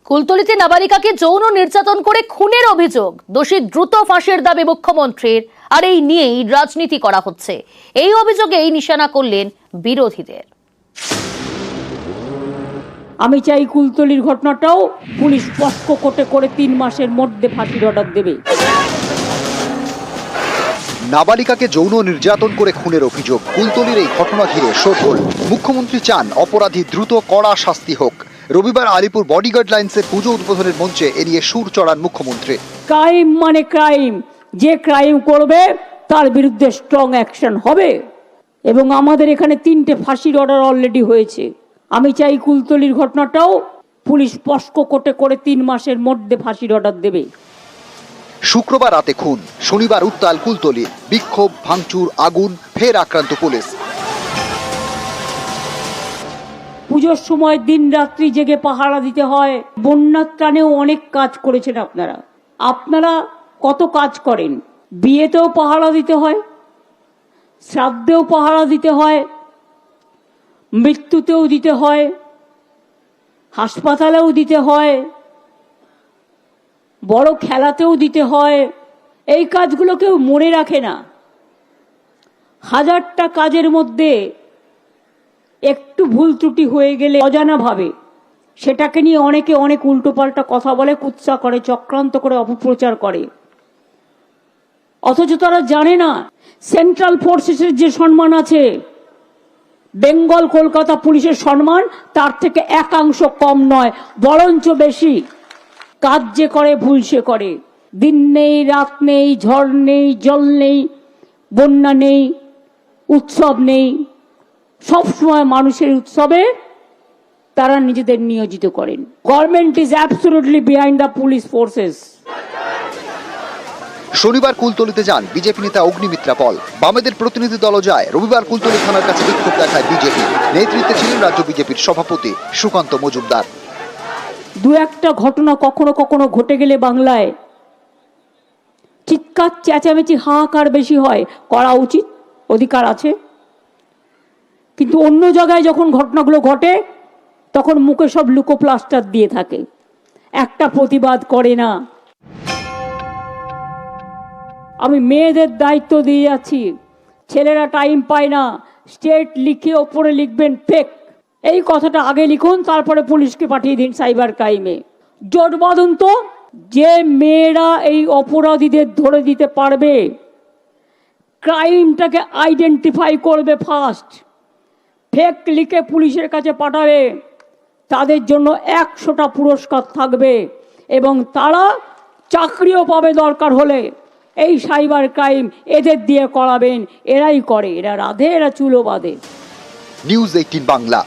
কুলতলিতে নাবালিকাকে যৌন নির্যাতন করে খুনের অভিযোগ, দোষী দ্রুত ফাঁসির দাবি মুখ্যমন্ত্রীর। আর এই নিয়েই রাজনীতি করা হচ্ছে। এই অভিযোগেই নিশানা করলেন বিরোধীদের। আমি চাই কুলতলির ঘটনাটাও পুলিশ পক্ষ কোর্টে করে 3 মাসের মধ্যে ফাঁসির অর্ডার দেবে। নাবালিকাকে যৌন নির্যাতন করে খুনের অভিযোগ, কুলতলির এই ঘটনা ঘিরে শোরগোল। মুখ্যমন্ত্রী চান অপরাধী দ্রুত কড়া শাস্তি হোক। রবিবার আলিপুর বডিগার্ড লাইন্সের পুজো উদ্বোধনের মঞ্চে এ নিয়ে সুর চড়ান মুখ্যমন্ত্রী। ক্রাইম মানে ক্রাইম, যে ক্রাইম করবে তার বিরুদ্ধে স্ট্রং অ্যাকশন হবে। এবং আমাদের এখানে 3টে ফাঁসির অর্ডার অলরেডি হয়েছে। আমি চাই কুলতলির ঘটনাটাও পুলিশ পক্ষ কোর্টে করে 3 মাসের মধ্যে ফাঁসির অর্ডার দেবে। শুক্রবার রাতে খুন, শনিবার উত্তাল কুলতলি, বিক্ষোভ, ভাঙচুর, আগুন, ফের আক্রান্ত পুলিশ। পুজোর সময় দিন রাত্রি জেগে পাহারা দিতে হয়। বন্যার ত্রাণেও অনেক কাজ করেছেন আপনারা। আপনারা কত কাজ করেন? বিয়েতেও পাহারা দিতে হয়, শ্রাদ্ধেও পাহারা দিতে হয়, মৃত্যুতেও দিতে হয়, হাসপাতালেও দিতে হয়, বড় খেলাতেও দিতে হয়। এই কাজগুলো কেউ মনে রাখে না। 1000টা কাজের মধ্যে একটু ভুল ত্রুটি হয়ে গেলে অজানা ভাবে সেটাকে নিয়ে অনেকে অনেক উল্টোপাল্টা কথা বলে, কুৎসা করে, চক্রান্ত করে, অপপ্রচার করে। অথচ তারা জানে না সেন্ট্রাল ফোর্সেসের যে সম্মান আছে, বেঙ্গল কলকাতা পুলিশের সম্মান তার থেকে 1 কম নয়, বরঞ্চ বেশি। কাজ যে করে ভুল সে করে। দিন নেই, রাত নেই, ঝড় নেই, জল নেই, বন্যা নেই, উৎসব নেই, সব সময় মানুষের উৎসবে তারা নিজেদের নিয়োজিত করেন। Government is absolutely behind the police forces. শনিবার কুলতলিতে যান বিজেপি নেতা অগ্নিমিত্রা পল। বামেদের প্রতিনিধি দলও যায়। রবিবার কুলতলি থানার কাছে বিক্ষোভ দেখায় বিজেপি। নেতৃত্বে ছিলেন রাজ্য বিজেপির সভাপতি সুকান্ত মজুমদার। 2-1টা ঘটনা কখনো কখনো ঘটে গেলে বাংলায় চিৎকার চেঁচামেচি হাহাকার বেশি হয়, করা উচিত, অধিকার আছে। কিন্তু অন্য জায়গায় যখন ঘটনাগুলো ঘটে তখন মুখে সব লুকোপ্লাস্টার দিয়ে থাকে, একটা প্রতিবাদ করে না। আমি মেয়েদের দায়িত্ব দিয়ে যাচ্ছি, ছেলেরা টাইম পায় না, স্টেট লিখে ওপরে লিখবেন ফেক। এই কথাটা আগে লিখুন, তারপরে পুলিশকে পাঠিয়ে দিন সাইবার ক্রাইমে। জোট বাঁধুন তো, যে মেয়েরা এই অপরাধীদের ধরে দিতে পারবে, ক্রাইমটাকে আইডেন্টিফাই করবে ফার্স্ট, ফেক লিখে পুলিশের কাছে পাঠাবে, তাদের জন্য 100টা পুরস্কার থাকবে এবং তারা চাকরিও পাবে দরকার হলে। এই সাইবার ক্রাইম এদের দিয়ে করাবেন, এরাই করে, এরা রাধে, এরা চুলো বাঁধে। নিউজ 18 বাংলা।